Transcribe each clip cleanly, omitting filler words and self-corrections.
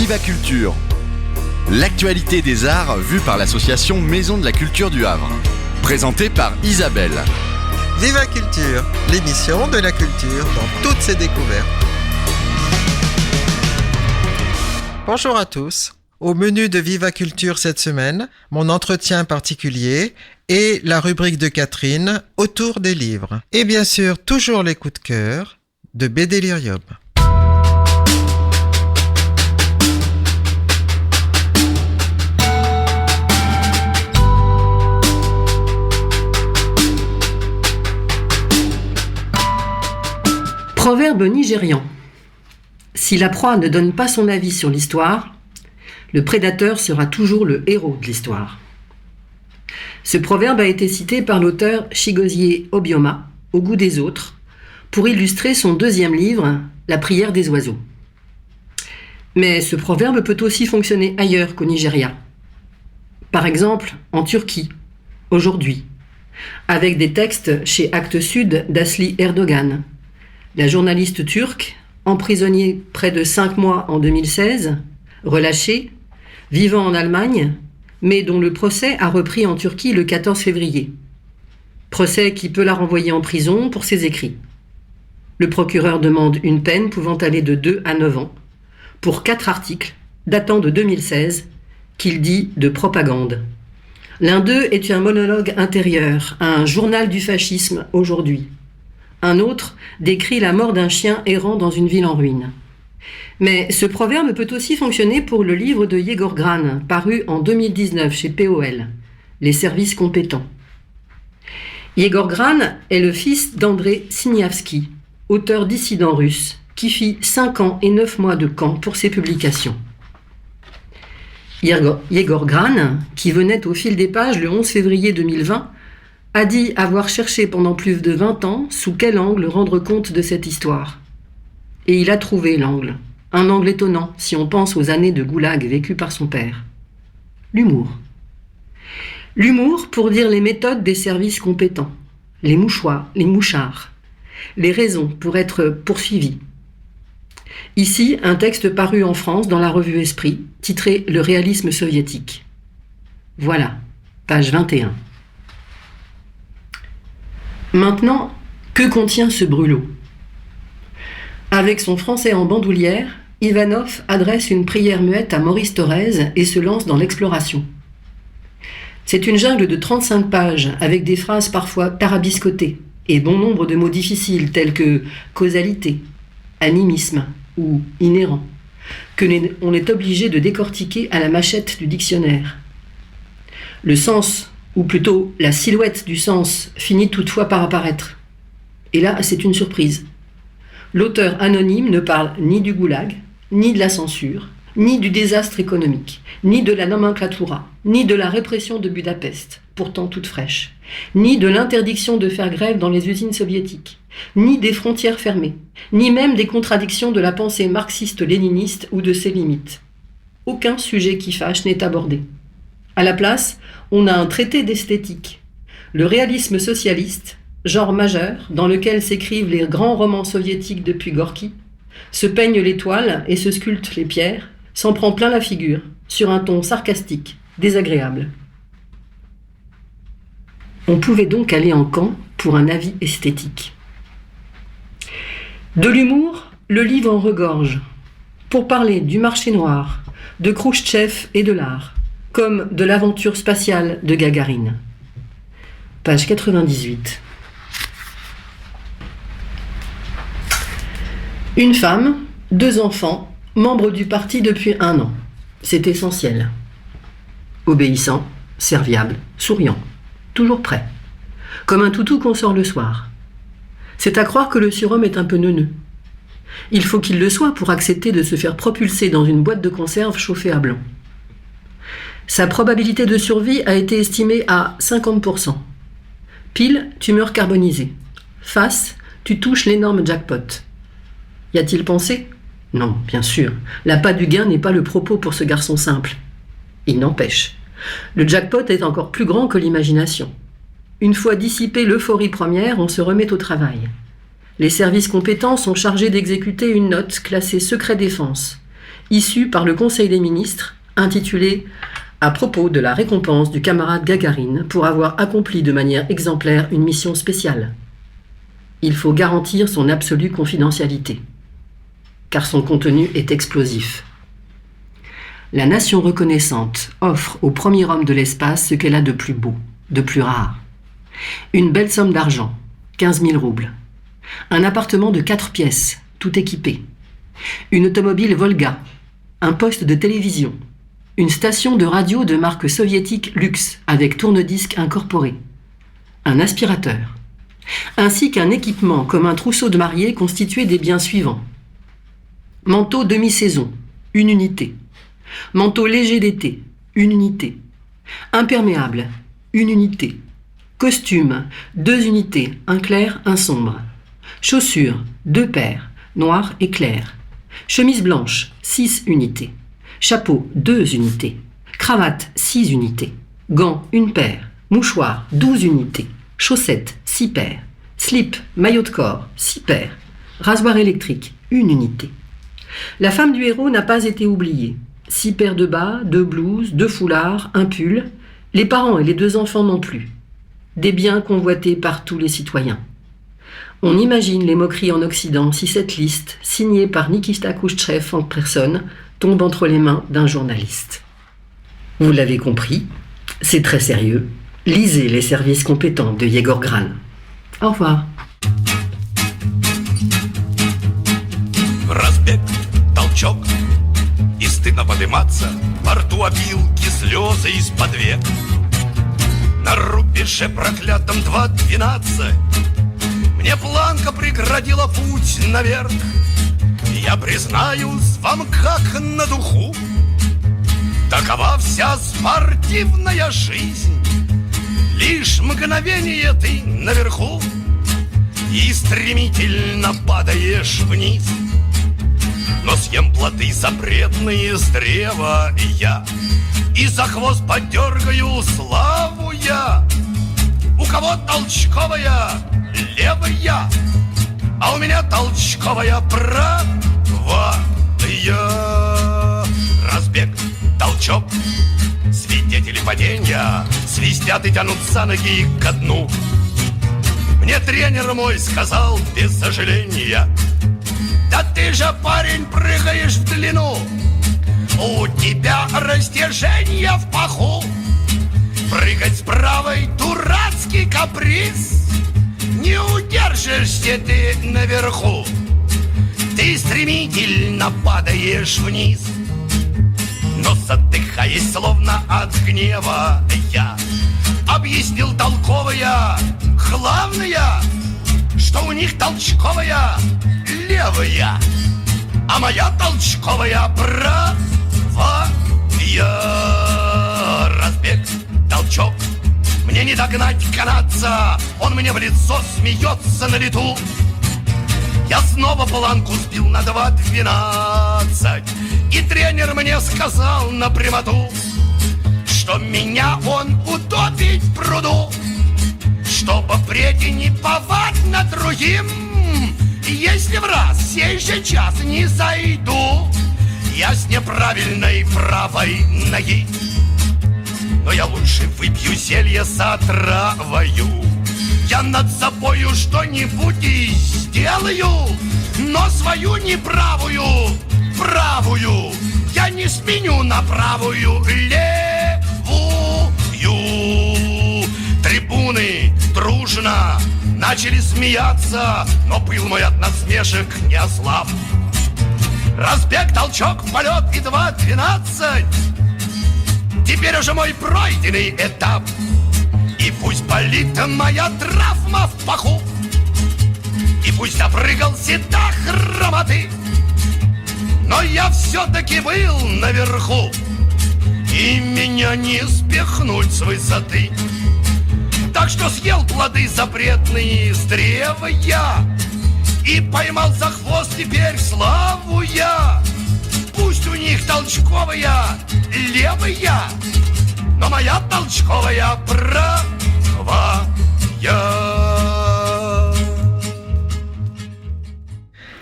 Viva Culture, l'actualité des arts vue par l'association Maison de la Culture du Havre. Présentée par Isabelle. Viva Culture, l'émission de la culture dans toutes ses découvertes. Bonjour à tous. Au menu de Viva Culture cette semaine, mon entretien particulier et la rubrique de Catherine autour des livres. Et bien sûr, toujours les coups de cœur de BDlirium. Proverbe nigérian. Si la proie ne donne pas son avis sur l'histoire, le prédateur sera toujours le héros de l'histoire. Ce proverbe a été cité par l'auteur Chigozie Obioma, Au goût des autres, pour illustrer son deuxième livre, La prière des oiseaux. Mais ce proverbe peut aussi fonctionner ailleurs qu'au Nigeria. Par exemple, en Turquie, aujourd'hui, avec des textes chez Actes Sud d'Asli Erdogan, la journaliste turque, emprisonnée près de 5 mois en 2016, relâchée, vivant en Allemagne, mais dont le procès a repris en Turquie le 14 février. Procès qui peut la renvoyer en prison pour ses écrits. Le procureur demande une peine pouvant aller de 2 à 9 ans, pour 4 articles datant de 2016, qu'il dit de propagande. L'un d'eux est un monologue intérieur, un journal du fascisme aujourd'hui. Un autre décrit la mort d'un chien errant dans une ville en ruine. Mais ce proverbe peut aussi fonctionner pour le livre de Yegor Gran, paru en 2019 chez POL, Les services compétents. Yegor Gran est le fils d'André Siniavski, auteur dissident russe, qui fit 5 ans et 9 mois de camp pour ses publications. Yegor Gran, qui venait au fil des pages le 11 février 2020, a dit avoir cherché pendant plus de 20 ans sous quel angle rendre compte de cette histoire. Et il a trouvé l'angle. Un angle étonnant si on pense aux années de goulag vécues par son père. L'humour. L'humour pour dire les méthodes des services compétents, les mouchards, les raisons pour être poursuivis. Ici, un texte paru en France dans la revue Esprit, titré « Le réalisme soviétique ». Voilà, page 21. Maintenant, que contient ce brûlot ? Avec son français en bandoulière, Ivanov adresse une prière muette à Maurice Thorez et se lance dans l'exploration. C'est une jungle de 35 pages, avec des phrases parfois tarabiscotées, et bon nombre de mots difficiles tels que causalité, animisme ou inhérent, que l'on est obligé de décortiquer à la machette du dictionnaire. Le sens, ou plutôt la silhouette du sens, finit toutefois par apparaître. Et là, c'est une surprise. L'auteur anonyme ne parle ni du goulag, ni de la censure, ni du désastre économique, ni de la nomenclatura, ni de la répression de Budapest, pourtant toute fraîche, ni de l'interdiction de faire grève dans les usines soviétiques, ni des frontières fermées, ni même des contradictions de la pensée marxiste-léniniste ou de ses limites. Aucun sujet qui fâche n'est abordé. À la place, on a un traité d'esthétique, le réalisme socialiste, genre majeur dans lequel s'écrivent les grands romans soviétiques depuis Gorky, se peigne les toiles et se sculpte les pierres, s'en prend plein la figure, sur un ton sarcastique, désagréable. On pouvait donc aller en camp pour un avis esthétique. De l'humour, le livre en regorge, pour parler du marché noir, de Khrouchtchev et de l'art, comme de l'aventure spatiale de Gagarine. Page 98. Une femme, 2 enfants, membres du parti depuis 1 an. C'est essentiel. Obéissant, serviable, souriant, toujours prêt. Comme un toutou qu'on sort le soir. C'est à croire que le surhomme est un peu neuneux. Il faut qu'il le soit pour accepter de se faire propulser dans une boîte de conserve chauffée à blanc. Sa probabilité de survie a été estimée à 50%. Pile, tumeur carbonisée. Face, tu touches l'énorme jackpot. Y a-t-il pensé ? Non, bien sûr. L'appât du gain n'est pas le propos pour ce garçon simple. Il n'empêche. Le jackpot est encore plus grand que l'imagination. Une fois dissipée l'euphorie première, on se remet au travail. Les services compétents sont chargés d'exécuter une note classée secret défense. issu par le Conseil des ministres, intitulé « À propos de la récompense du camarade Gagarine pour avoir accompli de manière exemplaire une mission spéciale. Il faut garantir son absolue confidentialité, car son contenu est explosif. La nation reconnaissante offre au premier homme de l'espace ce qu'elle a de plus beau, de plus rare. Une belle somme d'argent, 15 000 roubles. Un appartement de 4 pièces, tout équipé. Une automobile Volga. Un poste de télévision. Une station de radio de marque soviétique luxe avec tourne-disque incorporé. Un aspirateur. Ainsi qu'un équipement comme un trousseau de mariée constitué des biens suivants. Manteau demi-saison, 1 unité. Manteau léger d'été, 1 unité. Imperméable, 1 unité. Costume, 2 unités, un clair, un sombre. Chaussures, 2 paires, noir et clair. Chemise blanche, 6 unités. Chapeau, 2 unités. Cravate, 6 unités. Gants, 1 paire. Mouchoir, 12 unités. Chaussettes, 6 paires. Slip, maillot de corps, 6 paires. Rasoir électrique, 1 unité. La femme du héros n'a pas été oubliée. 6 paires de bas, 2 blouses, 2 foulards, un pull. Les parents et les 2 enfants non plus. Des biens convoités par tous les citoyens. On imagine les moqueries en Occident si cette liste, signée par Nikita Khrouchtchev en personne, tombe entre les mains d'un journaliste. Vous l'avez compris, c'est très sérieux. Lisez les services compétents de Yegor Gran. Au revoir. Разбег, толчок, и стыдно подниматься, во рту опилки, слезы из-под век. На рубеже проклятом 2:12 мне планка преградила путь наверх. Я признаюсь вам как на духу, такова вся спортивная жизнь. Лишь мгновение ты наверху и стремительно падаешь вниз. Но съем плоды запретные с древа я, и за хвост подергаю славу я. У кого толчковая левая, а у меня толчковая правая. Разбег, толчок, свидетели падения свистят и тянут за ноги ко дну. Мне тренер мой сказал без сожаления: да ты же, парень, прыгаешь в длину, у тебя растяжение в паху. Прыгать с правой — дурацкий каприз, не удержишься ты наверху. Ты стремительно падаешь вниз. Но задыхаясь словно от гнева, я объяснил толковая, главное, что у них толчковая левая, а моя толчковая правая. Разбег, толчок, мне не догнать канадца, он мне в лицо смеется на лету. Я снова планку сбил на 2:12, и тренер мне сказал на прямоту, что меня он утопит в пруду, чтобы впредь не повадно другим. Если в раз сей же час не зайду я с неправильной правой ноги, но я лучше выпью зелье с отравою. Я над собою что-нибудь и сделаю, но свою неправую правую я не сменю на правую левую. Трибуны дружно начали смеяться, но пыл мой от насмешек не ослаб. Разбег, толчок, полет и 2:12 теперь уже мой пройденный этап. И пусть болит моя травма в паху, и пусть опрыгался до хромоты, но я все-таки был наверху, и меня не спихнуть с высоты. Так что съел плоды запретные с древа я, и поймал за хвост теперь славу я. Пусть у них толчковая левая, но моя толчковая правая.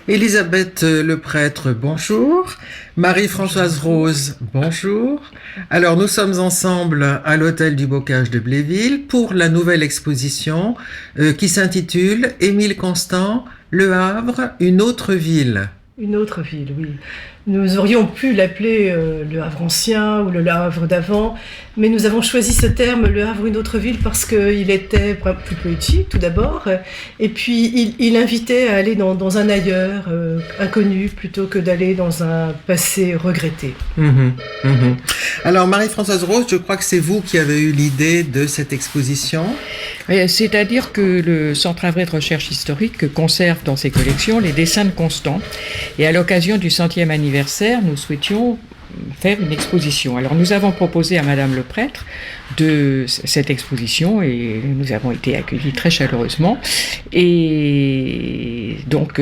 Elisabeth le prêtre, bonjour. Marie-Françoise Rose, bonjour. Alors, nous sommes ensemble à l'Hôtel du Bocage de Bléville pour la nouvelle exposition qui s'intitule « Émile Constant, Le Havre, une autre ville ». Une autre ville, oui. Nous aurions pu l'appeler le Havre ancien ou le Havre d'avant, mais nous avons choisi ce terme, le Havre, une autre ville, parce qu'il était plus poétique tout d'abord, et puis il invitait à aller dans un ailleurs inconnu plutôt que d'aller dans un passé regretté. Alors Marie-Françoise Rose, je crois que c'est vous qui avez eu l'idée de cette exposition. C'est-à-dire que le Centre Havrais de recherche historique conserve dans ses collections les dessins de Constant. Et à l'occasion du 100e anniversaire, nous souhaitions faire une exposition. Alors nous avons proposé à Madame le prêtre de cette exposition et nous avons été accueillis très chaleureusement. Et donc,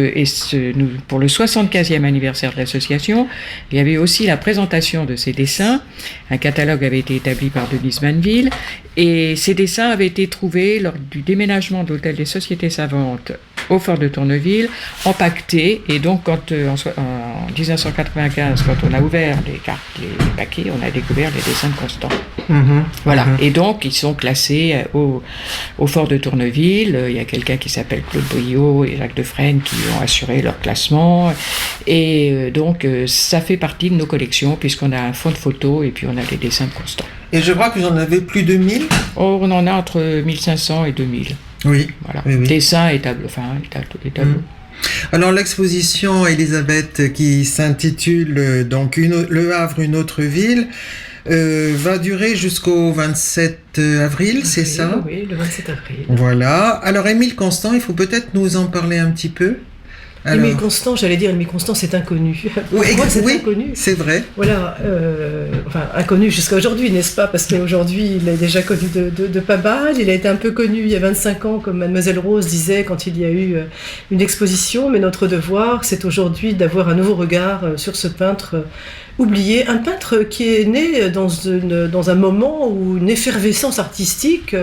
pour le 75e anniversaire de l'association, il y avait aussi la présentation de ces dessins. Un catalogue avait été établi par Denise Manville et ces dessins avaient été trouvés lors du déménagement de l'Hôtel des Sociétés Savantes au Fort de Tourneville, empaquetés. Et donc, quand en 1995, quand on a ouvert les paquets, on a découvert les dessins de Constant. Voilà. Et donc, ils sont classés au Fort de Tourneville. Il y a quelqu'un qui s'appelle Claude Boyot et Jacques Defresne qui ont assuré leur classement. Et donc, ça fait partie de nos collections puisqu'on a un fond de photos et puis on a les dessins de Constant. Et je crois que vous en avez plus de 1000 ? Oh, on en a entre 1500 et 2000. Oui. Voilà. Oui. Dessins et tableaux. Enfin, les tableaux. Alors l'exposition, Elisabeth, qui s'intitule donc Le Havre, une autre ville, va durer jusqu'au 27 avril, c'est ça ? Oui, le 27 avril. Voilà. Alors Émile Constant, il faut peut-être nous en parler un petit peu. Alors... Émile Constant, Émile Constant, c'est inconnu. Oui, c'est inconnu. C'est vrai. Voilà, inconnu jusqu'à aujourd'hui, n'est-ce pas ? Parce qu'aujourd'hui, il est déjà connu de pas mal. Il a été un peu connu il y a 25 ans, comme Mademoiselle Rose disait, quand il y a eu une exposition. Mais notre devoir, c'est aujourd'hui d'avoir un nouveau regard sur ce peintre oublié. Un peintre qui est né dans un moment où une effervescence artistique,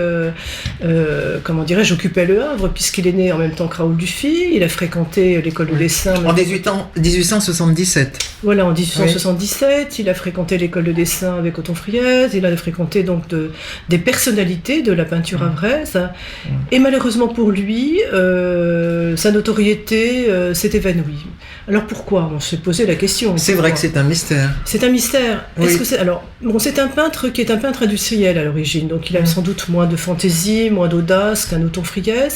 occupait le Havre, puisqu'il est né en même temps que Raoul Dufy. Il a fréquenté l'école de dessin. En 1877. Voilà, en 1877, il a fréquenté l'école de dessin avec Othon Friez, il a fréquenté donc des personnalités de la peinture havraise, et malheureusement pour lui, sa notoriété s'est évanouie. Alors pourquoi ? On s'est posé la question. C'est vrai que c'est un mystère. C'est un mystère. Oui. Est-ce que c'est... Alors, c'est un peintre qui est un peintre industriel à l'origine, donc il a sans doute moins de fantaisie, moins d'audace qu'un Othon Friez.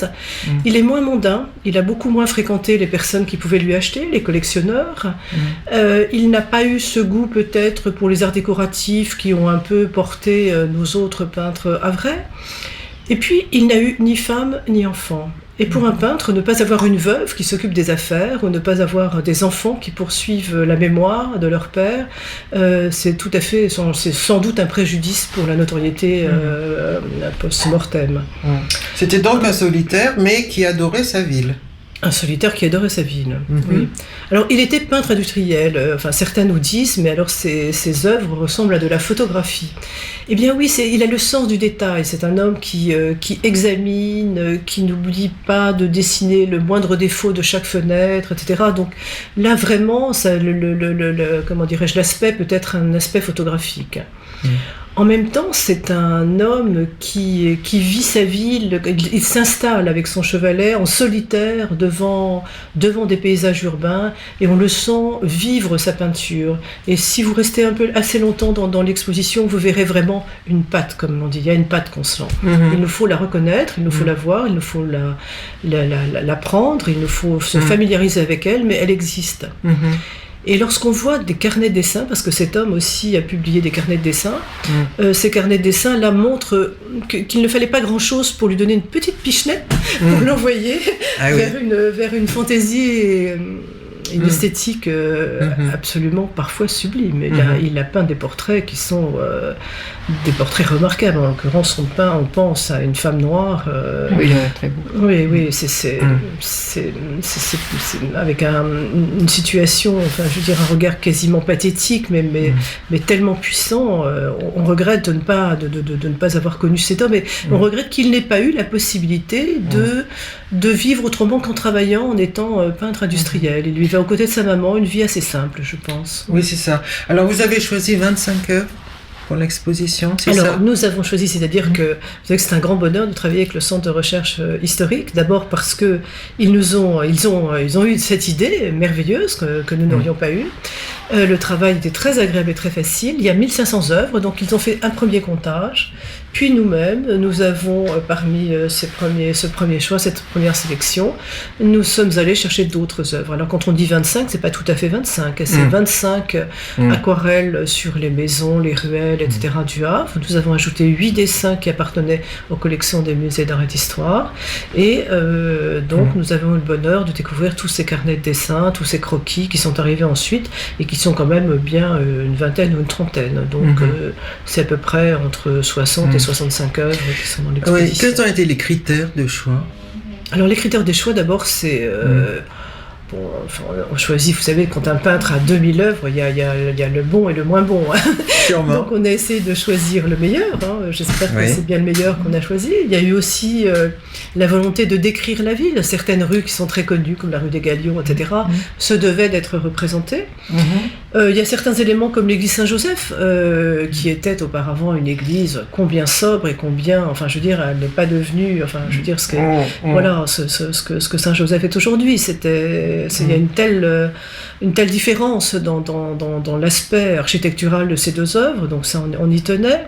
Il est moins mondain, il a beaucoup moins fréquenté les personnes qui pouvaient lui acheter, les collectionneurs. Il n'a pas eu ce goût peut-être pour les arts décoratifs qui ont un peu porté nos autres peintres havrais. Et puis, il n'a eu ni femme ni enfant. Et pour un peintre, ne pas avoir une veuve qui s'occupe des affaires ou ne pas avoir des enfants qui poursuivent la mémoire de leur père, c'est sans doute un préjudice pour la notoriété post-mortem. C'était donc un solitaire, mais qui adorait sa ville. Un solitaire qui adorait sa ville, oui. Alors, il était peintre industriel, certains nous disent, mais alors ses œuvres ressemblent à de la photographie. Eh bien oui, il a le sens du détail, c'est un homme qui examine, qui n'oublie pas de dessiner le moindre défaut de chaque fenêtre, etc. Donc là, vraiment, l'aspect peut être un aspect photographique. En même temps, c'est un homme qui vit sa ville, il s'installe avec son chevalet en solitaire devant des paysages urbains et on le sent vivre sa peinture. Et si vous restez assez longtemps dans l'exposition, vous verrez vraiment une patte, comme on dit, il y a une patte qu'on sent. Il nous faut la reconnaître, il nous faut la voir, il nous faut la prendre, il nous faut se familiariser avec elle, mais elle existe. Et lorsqu'on voit des carnets de dessin, parce que cet homme aussi a publié des carnets de dessin, ces carnets de dessin là montrent qu'il ne fallait pas grand-chose pour lui donner une petite pichenette pour l'envoyer vers une fantaisie et une esthétique absolument parfois sublime. Il a peint des portraits qui sont des portraits remarquables. En l'occurrence, on pense à une femme noire. Oui, très beau. Oui, c'est avec une situation, un regard quasiment pathétique, mais tellement puissant. On regrette de ne pas avoir connu cet homme, et on regrette qu'il n'ait pas eu la possibilité de vivre autrement qu'en travaillant, en étant peintre industriel. Il vivait aux côtés de sa maman, une vie assez simple, je pense. Oui, c'est ça. Alors, vous avez choisi 25 œuvres pour l'exposition, c'est ça? Alors, nous avons choisi, c'est-à-dire que, vous savez que c'est un grand bonheur de travailler avec le Centre de recherche historique, d'abord parce que ils ont eu cette idée merveilleuse que nous n'aurions pas eue. Le travail était très agréable et très facile. Il y a 1500 œuvres, donc ils ont fait un premier comptage. Puis nous-mêmes, nous avons, parmi ce premier choix, cette première sélection, nous sommes allés chercher d'autres œuvres. Alors quand on dit 25, c'est pas tout à fait 25. C'est 25 aquarelles sur les maisons, les ruelles, etc. du Havre. Nous avons ajouté 8 dessins qui appartenaient aux collections des musées d'art et d'histoire. Et donc nous avons eu le bonheur de découvrir tous ces carnets de dessins, tous ces croquis qui sont arrivés ensuite et qui sont quand même bien une vingtaine ou une trentaine. Donc c'est à peu près entre 60 et 65 œuvres qui sont dans l'exposition. Oui. Quels ont été les critères de choix? Alors les critères des choix, d'abord, c'est... on choisit, vous savez, quand un peintre a 2000 œuvres, il y a le bon et le moins bon. Sûrement. Donc on a essayé de choisir le meilleur. J'espère que c'est bien le meilleur qu'on a choisi. Il y a eu aussi la volonté de décrire la ville. Certaines rues qui sont très connues, comme la rue des Galions, etc., se devaient d'être représentées. Il y a certains éléments comme l'église Saint-Joseph, qui était auparavant une église combien sobre et combien... Enfin, je veux dire, elle n'est pas devenue... Enfin, je veux dire, ce que Saint-Joseph est aujourd'hui. Il y a une telle différence dans l'aspect architectural de ces deux œuvres, donc ça on y tenait.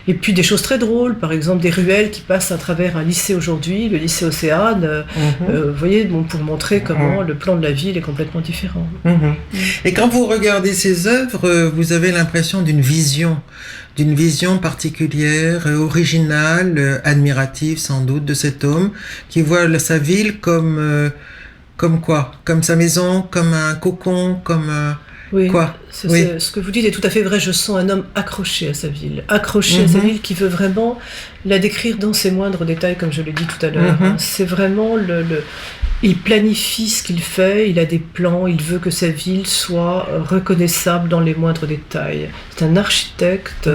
Et puis des choses très drôles, par exemple des ruelles qui passent à travers un lycée aujourd'hui, le lycée Océane, vous voyez, pour montrer comment le plan de la ville est complètement différent. Et quand vous regardez ces œuvres, vous avez l'impression d'une vision particulière, originale, admirative sans doute de cet homme qui voit sa ville comme quoi? Comme sa maison, comme un cocon, comme quoi? Ce que vous dites est tout à fait vrai. Je sens un homme accroché à sa ville, à sa ville, qui veut vraiment la décrire dans ses moindres détails, comme je l'ai dit tout à l'heure. C'est vraiment il planifie ce qu'il fait, il a des plans, il veut que sa ville soit reconnaissable dans les moindres détails. C'est un architecte,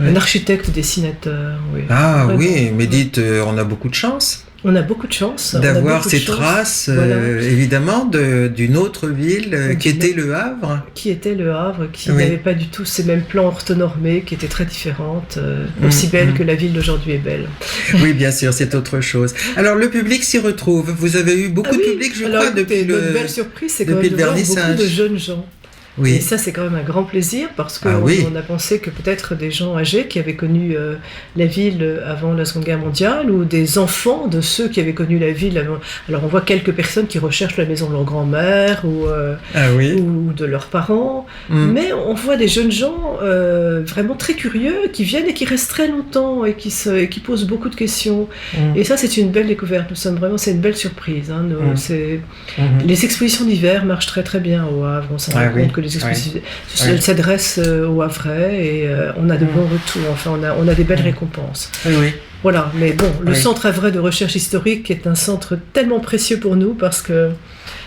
un architecte dessinateur. Oui. Ah vraiment. Oui, mais dites, on a beaucoup de chance. On a beaucoup de chance. D'avoir ces traces, évidemment, d'une autre ville qui était le Havre. Qui était le Havre, qui n'avait pas du tout ces mêmes plans orthonormés, qui étaient très différentes, aussi belles que la ville d'aujourd'hui est belle. Oui, bien sûr, c'est autre chose. Alors, le public s'y retrouve. Vous avez eu beaucoup de public, je crois, depuis le... Notre belle surprise, c'est quand même de voir beaucoup de jeunes gens. Oui. Et ça, c'est quand même un grand plaisir parce qu'on a pensé que peut-être des gens âgés qui avaient connu la ville avant la Seconde Guerre mondiale ou des enfants de ceux qui avaient connu la ville avant... Alors, on voit quelques personnes qui recherchent la maison de leur grand-mère ou de leurs parents, mais on voit des jeunes gens vraiment très curieux qui viennent et qui restent très longtemps et qui posent beaucoup de questions. Et ça, c'est une belle découverte. C'est une belle surprise. Les expositions d'hiver marchent très très bien au Havre. On s'en rend compte que elles s'adressent aux Havrais et on a de bons retours, enfin on a des belles récompenses. Voilà, mais bon, le Centre Havrais de recherche historique est un centre tellement précieux pour nous parce que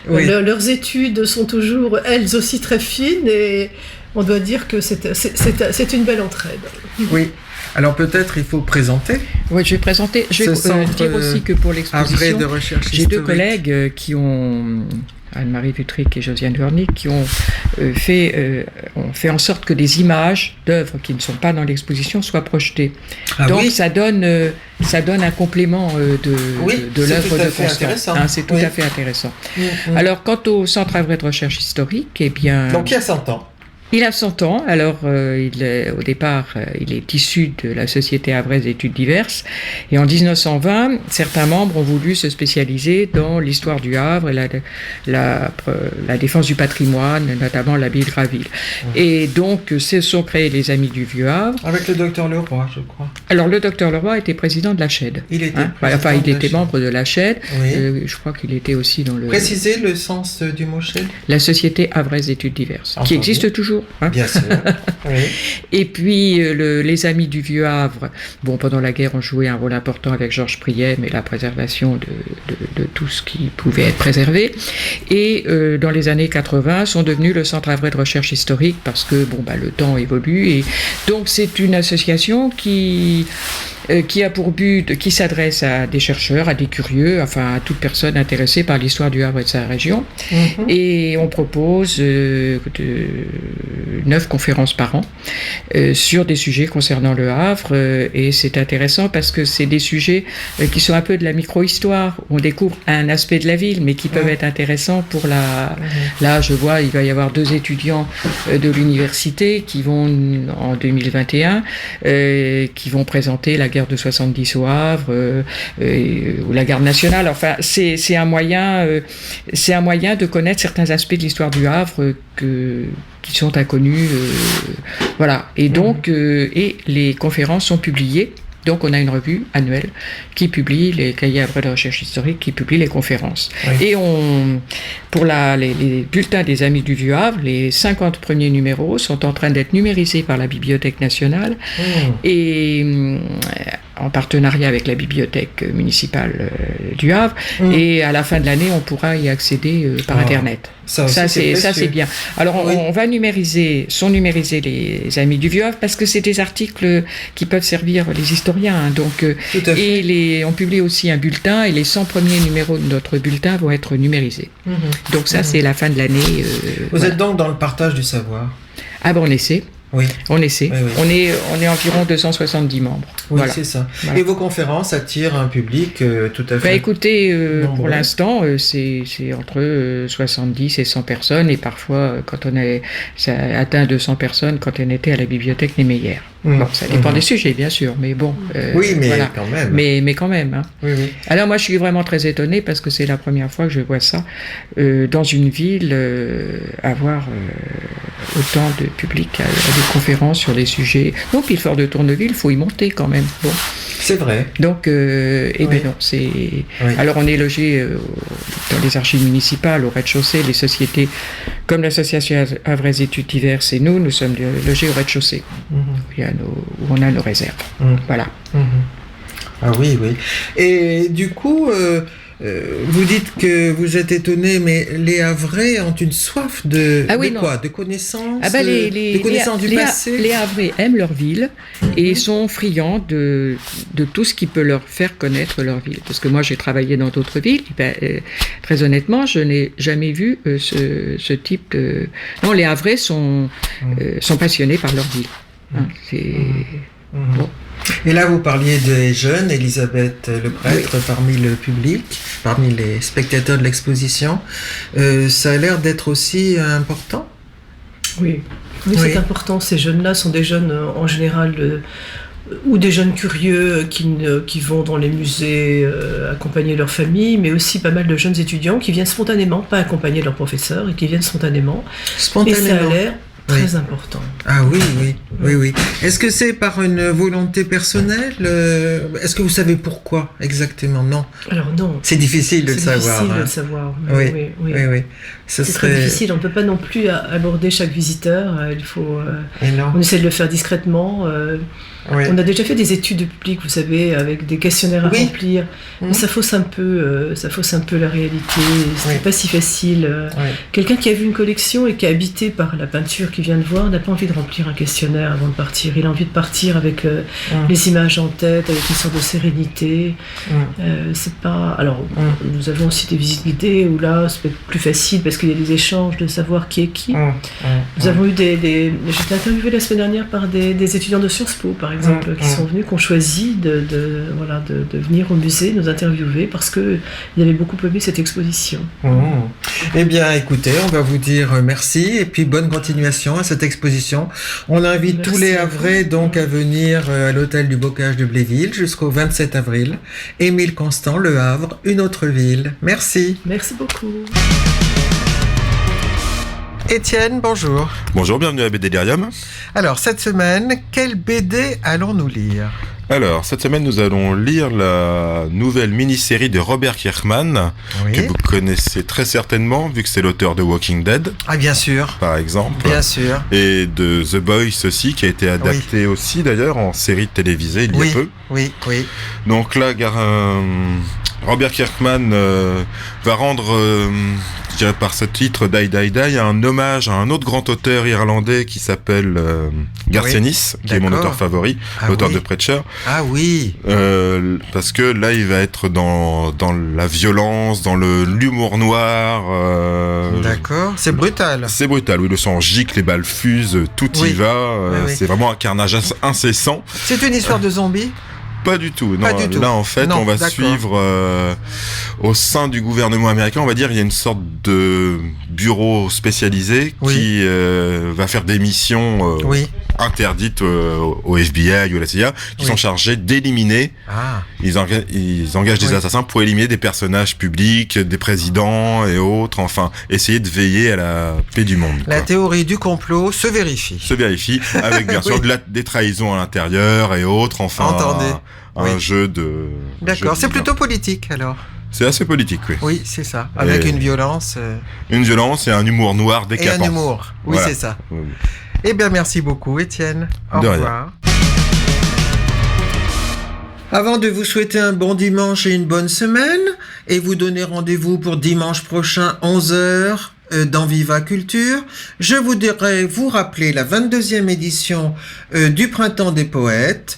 leurs études sont toujours elles aussi très fines et on doit dire que c'est une belle entraide. Oui. Alors peut-être il faut présenter. Oui, je vais présenter. Je vais dire aussi que pour l'exposition, j'ai deux collègues qui ont... Anne-Marie Vutric et Josiane Wernick, qui ont fait en sorte que des images d'œuvres qui ne sont pas dans l'exposition soient projetées. Donc ça donne un complément de l'œuvre de Constant. C'est tout à fait intéressant. Alors, quant au Centre Havrais de recherche historique, eh bien... Donc il y a 100 ans. Il a 100 ans, alors au départ, il est issu de la Société havraise d'études diverses, et en 1920, certains membres ont voulu se spécialiser dans l'histoire du Havre et la défense du patrimoine, notamment l'abbaye de Graville. Et donc, se sont créés les Amis du Vieux Havre. Avec le docteur Leroy, je crois. Alors, le docteur Leroy était président de la CHED. Il était il était membre de la CHED. Oui. Je crois qu'il était aussi dans le... Précisez le sens du mot CHED. La Société havraise d'études diverses, qui existe toujours. Bien sûr. Et puis les Amis du Vieux Havre, pendant la guerre ont joué un rôle important avec Georges Priet, mais la préservation de tout ce qui pouvait être préservé. Et dans les années 80 sont devenus le Centre Havrais de recherche historique parce que le temps évolue et donc c'est une association qui qui s'adresse à des chercheurs, à des curieux, enfin à toute personne intéressée par l'histoire du Havre et de sa région. Et on propose 9 conférences par an sur des sujets concernant le Havre. Et c'est intéressant parce que c'est des sujets qui sont un peu de la micro-histoire. On découvre un aspect de la ville, mais qui peuvent être intéressants pour la... Là, je vois, il va y avoir 2 étudiants de l'université qui vont, en 2021, qui vont présenter la guerre de 70 au Havre, ou la garde nationale. Enfin, c'est un moyen de connaître certains aspects de l'histoire du Havre qui sont inconnus. Voilà. Et donc, et les conférences sont publiées. Donc, on a une revue annuelle qui publie les cahiers Havre de recherche historique, qui publie les conférences. Et pour les bulletins des Amis du Vieux Havre, les 50 premiers numéros sont en train d'être numérisés par la Bibliothèque nationale et en partenariat avec la bibliothèque municipale du Havre. Et à la fin de l'année, on pourra y accéder par Internet. Ça c'est bien. Alors, on va numériser les Amis du Vieux Havre parce que c'est des articles qui peuvent servir les historiens. Donc, on publie aussi un bulletin et les 100 premiers numéros de notre bulletin vont être numérisés. Donc ça, c'est la fin de l'année. Vous êtes donc dans le partage du savoir. Ah ben, on essaie. Oui. On essaie. On est environ 270 membres. Oui, c'est ça. Voilà. Et vos conférences attirent un public tout à fait. Écoutez, pour l'instant, c'est entre 70 et 100 personnes, et parfois, ça atteint 200 personnes quand on était à la bibliothèque Niemeyer. Bon, ça dépend des sujets, bien sûr, mais bon. Oui, mais quand même. Mais quand même. Hein. Oui. Alors moi, je suis vraiment très étonnée parce que c'est la première fois que je vois ça dans une ville, avoir autant de public à des conférences sur des sujets. Non, puis le Fort de Tourneville, il faut y monter quand même. Bon. C'est vrai. Donc, non, c'est... Alors, on est logé dans les archives municipales, au rez-de-chaussée, les sociétés, comme l'association Havraise Études Diverses et nous sommes logés au rez-de-chaussée, où on a nos réserves. Voilà. Ah oui. Et du coup... vous dites que vous êtes étonné, mais les Havrais ont une soif de connaissances, de connaissances du passé. Les Havrais aiment leur ville et sont friands de tout ce qui peut leur faire connaître leur ville. Parce que moi, j'ai travaillé dans d'autres villes. Très honnêtement, je n'ai jamais vu ce type de... Non, les Havrais sont passionnés par leur ville. Bon. Et là, vous parliez des jeunes, Elisabeth Le Prêtre, parmi le public, parmi les spectateurs de l'exposition. Ça a l'air d'être aussi important ? Oui, c'est important. Ces jeunes-là sont des jeunes, en général, ou des jeunes curieux qui vont dans les musées accompagner leur famille, mais aussi pas mal de jeunes étudiants qui viennent spontanément, pas accompagner leurs professeurs, et qui viennent spontanément. Et ça a l'air très important. Ah oui. Est-ce que c'est par une volonté personnelle ? Est-ce que vous savez pourquoi exactement ? Non. Alors non. C'est difficile de le savoir. C'est difficile de le savoir. Oui. C'est très difficile. On ne peut pas non plus aborder chaque visiteur. Il faut. On essaie de le faire discrètement. On a déjà fait des études de public, vous savez, avec des questionnaires à remplir. Mais ça fausse un peu la réalité. C'est pas si facile. Quelqu'un qui a vu une collection et qui est habité par la peinture qu'il vient de voir n'a pas envie de remplir un questionnaire avant de partir. Il a envie de partir avec les images en tête, avec une sorte de sérénité. C'est pas. Alors, nous avons aussi des visites guidées où là, c'est peut-être plus facile parce qu'il y a des échanges de savoir qui est qui. Nous avons eu j'étais interviewée la semaine dernière par des étudiants de Sciences Po, par exemple, qui sont venus, qui ont choisi de venir au musée nous interviewer parce qu'ils avaient beaucoup aimé cette exposition. Eh bien, écoutez, on va vous dire merci et puis bonne continuation à cette exposition. On invite tous les Havrais donc à venir à l'hôtel du Bocage de Bléville jusqu'au 27 avril. Émile Constant, Le Havre, une autre ville. Merci. Merci beaucoup. Étienne, bonjour. Bonjour, bienvenue à BD Delirium. Alors, cette semaine, quelle BD allons-nous lire ? Alors, cette semaine, nous allons lire la nouvelle mini-série de Robert Kirkman, que vous connaissez très certainement, vu que c'est l'auteur de Walking Dead. Ah, bien sûr. Par exemple. Bien sûr. Et de The Boys aussi, qui a été adapté aussi, d'ailleurs, en série télévisée il y a peu. Oui. Donc là, Robert Kirkman va rendre, je dirais par ce titre, Die Die Die, un hommage à un autre grand auteur irlandais qui s'appelle Garth Ennis, qui est mon auteur favori, l'auteur de Preacher. Ah oui. Parce que là, il va être dans la violence, dans l'humour noir. D'accord, c'est brutal. C'est brutal, oui, le sang gicle, les balles fusent, tout y va. C'est vraiment un carnage incessant. C'est une histoire de zombies ? Pas du tout. Non, pas du tout. Là, en fait, on va suivre au sein du gouvernement américain, on va dire, il y a une sorte de bureau spécialisé qui va faire des missions interdites au FBI ou à la CIA, qui sont chargés d'éliminer. Ils engagent des assassins pour éliminer des personnages publics, des présidents et autres. Enfin, essayer de veiller à la paix du monde. La théorie du complot se vérifie. Se vérifie, avec bien sûr des trahisons à l'intérieur et autres. Enfin, entendez. Un jeu de... D'accord, c'est plutôt politique alors. C'est assez politique, oui. Oui, c'est ça. Avec une violence. Une violence et un humour noir décapant. Et un humour, oui, voilà. C'est ça. Oui. Eh bien, merci beaucoup, Étienne. Au revoir. Avant de vous souhaiter un bon dimanche et une bonne semaine, et vous donner rendez-vous pour dimanche prochain, 11h, dans Viva Culture, je voudrais vous rappeler la 22e édition du Printemps des Poètes,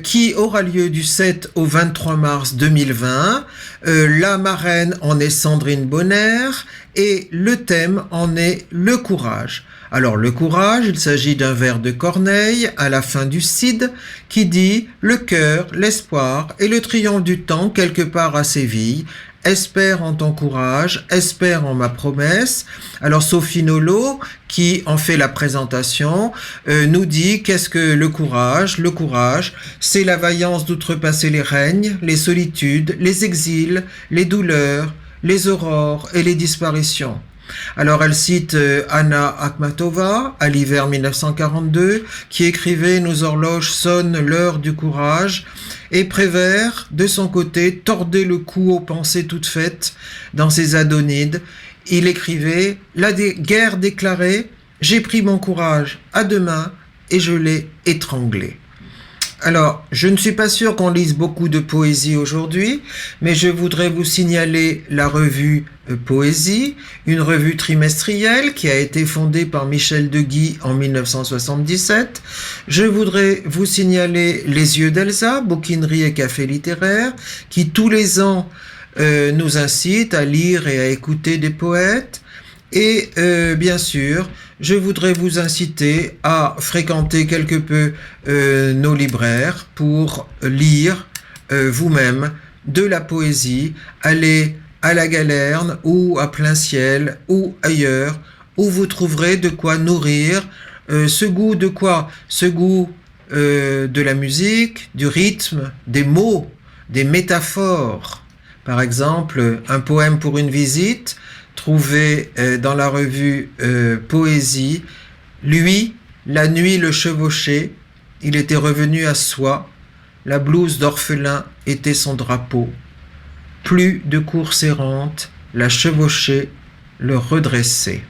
qui aura lieu du 7 au 23 mars 2020. La marraine en est Sandrine Bonner et le thème en est le courage. Alors le courage, il s'agit d'un vers de Corneille à la fin du Cid qui dit « Le cœur, l'espoir et le triomphe du temps quelque part à Séville. Espère en ton courage, espère en ma promesse ». Alors Sophie Nolot, qui en fait la présentation, nous dit qu'est-ce que le courage ? Le courage, c'est la vaillance d'outrepasser les règnes, les solitudes, les exils, les douleurs, les aurores et les disparitions. Alors elle cite Anna Akhmatova à l'hiver 1942 qui écrivait « Nos horloges sonnent l'heure du courage » et Prévert, de son côté, tordait le cou aux pensées toutes faites dans ses Adonides. Il écrivait « La guerre déclarée, j'ai pris mon courage à deux mains et je l'ai étranglé ». Alors, je ne suis pas sûr qu'on lise beaucoup de poésie aujourd'hui, mais je voudrais vous signaler la revue Poésie, une revue trimestrielle qui a été fondée par Michel Deguy en 1977. Je voudrais vous signaler Les Yeux d'Elsa, bouquinerie et café littéraire, qui tous les ans nous incite à lire et à écouter des poètes. Et bien sûr, je voudrais vous inciter à fréquenter quelque peu nos libraires pour lire vous-même de la poésie, aller à la Galerne ou à Plein Ciel ou ailleurs, où vous trouverez de quoi nourrir ce goût de quoi ? Ce goût de la musique, du rythme, des mots, des métaphores. Par exemple, un poème pour une visite, trouvé dans la revue Poésie. Lui, la nuit le chevauchait, il était revenu à soi, la blouse d'orphelin était son drapeau. Plus de course errante, la chevauchée, le redressait.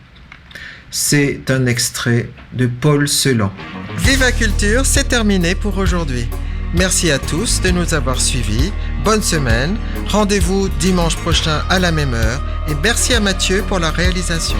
C'est un extrait de Paul Celan. Viva Culture, c'est terminé pour aujourd'hui. Merci à tous de nous avoir suivis. Bonne semaine. Rendez-vous dimanche prochain à la même heure. Et merci à Mathieu pour la réalisation.